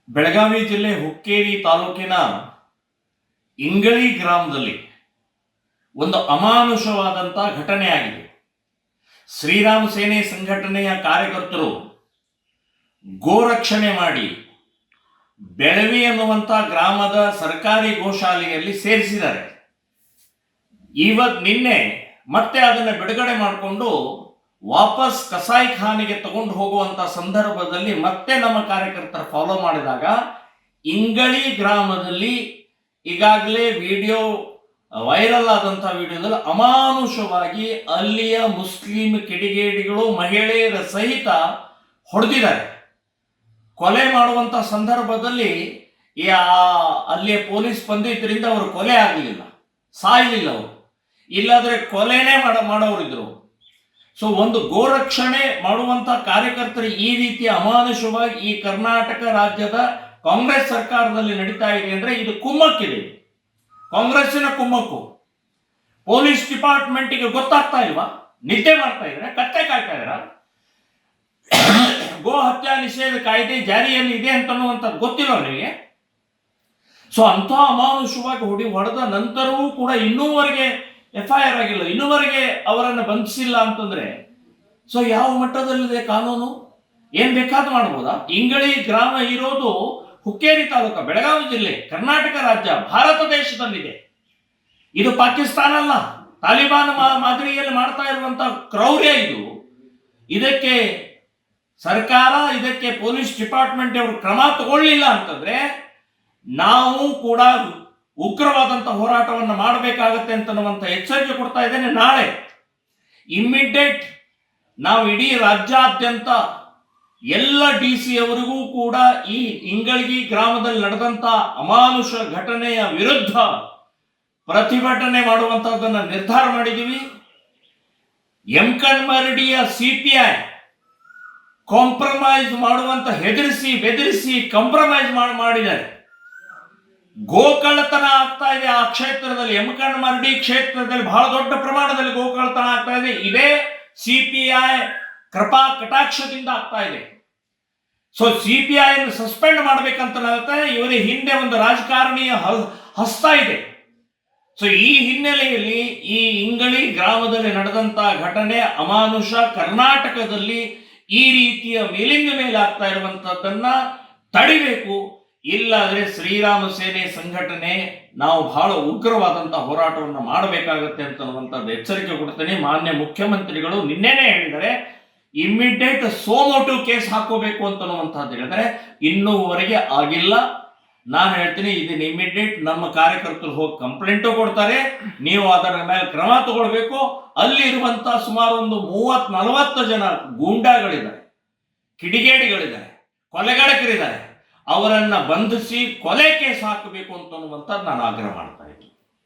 ಬೆಳಗಾವಿ ಜಿಲ್ಲೆ ಹುಕ್ಕೇರಿ ತಾಲೂಕಿನ ಇಂಗಳಿ ಗ್ರಾಮದಲ್ಲಿ ಒಂದು ಅಮಾನುಷವಾದಂಥ ಘಟನೆ ಆಗಿದೆ. ಶ್ರೀರಾಮ ಸೇನೆ ಸಂಘಟನೆಯ ಕಾರ್ಯಕರ್ತರು ಗೋರಕ್ಷಣೆ ಮಾಡಿ ಬೆಳವಿ ಅನ್ನುವಂಥ ಗ್ರಾಮದ ಸರ್ಕಾರಿ ಗೋಶಾಲೆಯಲ್ಲಿ ಸೇರಿಸಿದ್ದಾರೆ. ನಿನ್ನೆ ಮತ್ತೆ ಅದನ್ನು ಬಿಡುಗಡೆ ಮಾಡಿಕೊಂಡು ವಾಪಸ್ ಕಸಾಯಿಖಾನೆಗೆ ತಗೊಂಡು ಹೋಗುವಂತ ಸಂದರ್ಭದಲ್ಲಿ ಮತ್ತೆ ನಮ್ಮ ಕಾರ್ಯಕರ್ತರು ಫಾಲೋ ಮಾಡಿದಾಗ ಇಂಗಳಿ ಗ್ರಾಮದಲ್ಲಿ ಈಗಾಗಲೇ ವಿಡಿಯೋ ವೈರಲ್ ಆದಂತಹ ವಿಡಿಯೋದಲ್ಲಿ ಅಮಾನುಷವಾಗಿ ಅಲ್ಲಿಯ ಮುಸ್ಲಿಂ ಕಿಡಿಗೇಡಿಗಳು ಮಹಿಳೆಯರ ಸಹಿತ ಹೊಡೆದಿದ್ದಾರೆ. ಕೊಲೆ ಮಾಡುವಂತ ಸಂದರ್ಭದಲ್ಲಿ ಅಲ್ಲಿಯ ಪೊಲೀಸ್ ಬಂದಿದ್ದರಿಂದ ಅವರು ಕೊಲೆ ಆಗಲಿಲ್ಲ, ಸಾಯಲಿಲ್ಲ. ಅವರು ಇಲ್ಲಾದ್ರೆ ಕೊಲೆನೇ ಮಾಡೋರಿದ್ರು. ಸೊ ಒಂದು ಗೋರಕ್ಷಣೆ ಮಾಡುವಂತ ಕಾರ್ಯಕರ್ತರು ಈ ರೀತಿಯ ಅಮಾನುಷವಾಗಿ ಈ ಕರ್ನಾಟಕ ರಾಜ್ಯದ ಕಾಂಗ್ರೆಸ್ ಸರ್ಕಾರದಲ್ಲಿ ನಡೀತಾ ಇದೆ ಅಂದ್ರೆ ಇದು ಕುಮ್ಮಕ್ಕಿದೆ, ಕಾಂಗ್ರೆಸ್ಸಿನ ಕುಮ್ಮಕ್ಕು. ಪೊಲೀಸ್ ಡಿಪಾರ್ಟ್ಮೆಂಟ್ಗೆ ಗೊತ್ತಾಗ್ತಾ ಇಲ್ವಾ? ನಿದ್ದೆ ಮಾಡ್ತಾ ಇದ್ರೆ, ಕತ್ತೆ ಕಾಯ್ತಾ ಇದ್ರ? ಗೋ ಹತ್ಯಾ ನಿಷೇಧ ಕಾಯ್ದೆ ಜಾರಿಯಲ್ಲಿ ಇದೆ ಅಂತನ್ನುವಂಥದ್ದು ಗೊತ್ತಿಲ್ಲ ಅವರಿಗೆ. ಸೊ ಅಂತ ಅಮಾನುಷವಾಗಿ ಹೊಡೆದ ನಂತರವೂ ಕೂಡ ಇನ್ನೂವರೆಗೆ FIR ಆಗಿಲ್ಲ, ಇನ್ನೂವರೆಗೆ ಅವರನ್ನು ಬಂಧಿಸಿಲ್ಲ ಅಂತಂದ್ರೆ ಸೊ ಯಾವ ಮಟ್ಟದಲ್ಲಿದೆ ಕಾನೂನು? ಏನ್ ಬೇಕಾದ್ರೂ ಮಾಡ್ಬೋದಾ? ಇಂಗಳಿ ಗ್ರಾಮ ಇರೋದು ಹುಕ್ಕೇರಿ ತಾಲೂಕ, ಬೆಳಗಾವಿ ಜಿಲ್ಲೆ, ಕರ್ನಾಟಕ ರಾಜ್ಯ, ಭಾರತ ದೇಶದಲ್ಲಿದೆ. ಇದು ಪಾಕಿಸ್ತಾನ ಅಲ್ಲ, ತಾಲಿಬಾನ್ ಮಾದರಿಯಲ್ಲಿ ಮಾಡ್ತಾ ಇರುವಂತ ಕ್ರೌರ್ಯ ಇದು. ಇದಕ್ಕೆ ಸರ್ಕಾರ, ಇದಕ್ಕೆ ಪೊಲೀಸ್ ಡಿಪಾರ್ಟ್ಮೆಂಟ್ ಅವರು ಕ್ರಮ ತಗೊಳ್ಳಿಲ್ಲ ಅಂತಂದ್ರೆ ನಾವು ಕೂಡ ಉಗ್ರವಾದಂಥ ಹೋರಾಟವನ್ನು ಮಾಡಬೇಕಾಗತ್ತೆ ಅಂತನ್ನುವಂಥ ಎಚ್ಚರಿಕೆ ಕೊಡ್ತಾ ಇದ್ದೇನೆ. ನಾಳೆ ಇಮ್ಮಿಡಿಯೇಟ್ ನಾವು ಇಡೀ ರಾಜ್ಯಾದ್ಯಂತ ಎಲ್ಲ DC ಅವರಿಗೂ ಕೂಡ ಈ ಇಂಗಳಗಿ ಗ್ರಾಮದಲ್ಲಿ ನಡೆದಂತ ಅಮಾನುಷ ಘಟನೆಯ ವಿರುದ್ಧ ಪ್ರತಿಭಟನೆ ಮಾಡುವಂತಹದನ್ನ ನಿರ್ಧಾರ ಮಾಡಿದ್ದೀವಿ. ಯಮಕನಮರಡಿಯ CPI ಕಾಂಪ್ರಮೈಸ್ ಮಾಡುವಂತ ಹೆದರಿಸಿ ಬೆದರಿಸಿ ಕಾಂಪ್ರಮೈಸ್ ಮಾಡಿದ್ದಾರೆ. ಗೋಕಳ್ಳತನ ಆಗ್ತಾ ಇದೆ ಆ ಕ್ಷೇತ್ರದಲ್ಲಿ, ಯಮಕನಮರಡಿ ಕ್ಷೇತ್ರದಲ್ಲಿ ಬಹಳ ದೊಡ್ಡ ಪ್ರಮಾಣದಲ್ಲಿ ಗೋಕಳ್ಳತನ ಆಗ್ತಾ ಇದೆ. ಇದೇ CPI ಕೃಪಾ ಕಟಾಕ್ಷದಿಂದ ಆಗ್ತಾ ಇದೆ. ಸೊ CPI ಅನ್ನು ಸಸ್ಪೆಂಡ್ ಮಾಡ್ಬೇಕಂತ ಹೇಳ್ತಾರೆ. ಇವರ ಹಿಂದೆ ಒಂದು ರಾಜಕಾರಣಿಯ ಹಸ್ತ ಇದೆ. ಸೊ ಈ ಹಿನ್ನೆಲೆಯಲ್ಲಿ ಈ ಇಂಗಳಿ ಗ್ರಾಮದಲ್ಲಿ ನಡೆದಂತ ಘಟನೆ ಅಮಾನುಷ. ಕರ್ನಾಟಕದಲ್ಲಿ ಈ ರೀತಿಯ ಮೇಲಿಂದ ಮೇಲೆ ಆಗ್ತಾ ಇರುವಂತದ್ದನ್ನ ತಡಿಬೇಕು. ಇಲ್ಲಾದ್ರೆ ಶ್ರೀರಾಮ ಸೇನೆ ಸಂಘಟನೆ ನಾವು ಬಹಳ ಉಗ್ರವಾದಂತಹ ಹೋರಾಟವನ್ನು ಮಾಡಬೇಕಾಗತ್ತೆ ಅಂತನ್ನುವಂಥದ್ದು ಎಚ್ಚರಿಕೆ ಕೊಡ್ತೇನೆ. ಮಾನ್ಯ ಮುಖ್ಯಮಂತ್ರಿಗಳು ನಿನ್ನೆನೇ ಹೇಳಿದ್ದಾರೆ, ಇಮ್ಮಿಡಿಯೇಟ್ ಸೋಮೋಟಿವ್ ಕೇಸ್ ಹಾಕೋಬೇಕು ಅಂತನ್ನುವಂಥದ್ದು ಹೇಳಿದರೆ. ಇನ್ನೂವರೆಗೆ ಆಗಿಲ್ಲ. ನಾನು ಹೇಳ್ತೀನಿ, ಇದನ್ನ ಇಮ್ಮಿಡಿಯೇಟ್ ನಮ್ಮ ಕಾರ್ಯಕರ್ತರು ಹೋಗಿ ಕಂಪ್ಲೇಂಟು ಕೊಡ್ತಾರೆ, ನೀವು ಅದರ ಮೇಲೆ ಕ್ರಮ ತಗೊಳ್ಬೇಕು. ಅಲ್ಲಿರುವಂತಹ ಸುಮಾರು ಒಂದು 30-40 ಜನ ಗೂಂಡಾಗಳಿದ್ದಾರೆ, ಕಿಡಿಗೇಡಿಗಳಿದ್ದಾರೆ, ಕೊಲೆಗಡಕರಿದ್ದಾರೆ. ಅವರನ್ನ ಬಂಧಿಸಿ ಕೊಲೆ ಕೇಸ್ ಹಾಕಬೇಕು ಅಂತನ್ನುವಂಥದ್ದು ನಾನು ಆಗ್ರಹ ಮಾಡ್ತಾ ಇದ್ದೀನಿ.